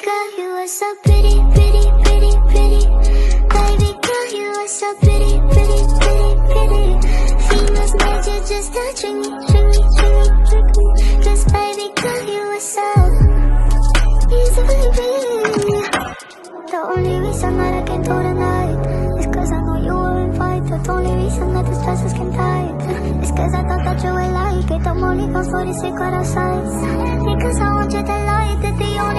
girl, you are so pretty, pretty, pretty, pretty. Baby girl, you are so pretty, pretty, pretty, pretty. Females made you just to trick me, trick me, trick me, trick me. 'Cause baby girl, you are so easily pretty. The only reason that I came through tonight is 'cause I know you were invited. The only reason that this dress is skin tight is 'cause I thought that you would like it. I'm only gone for the secret outside because I want you to like it. The only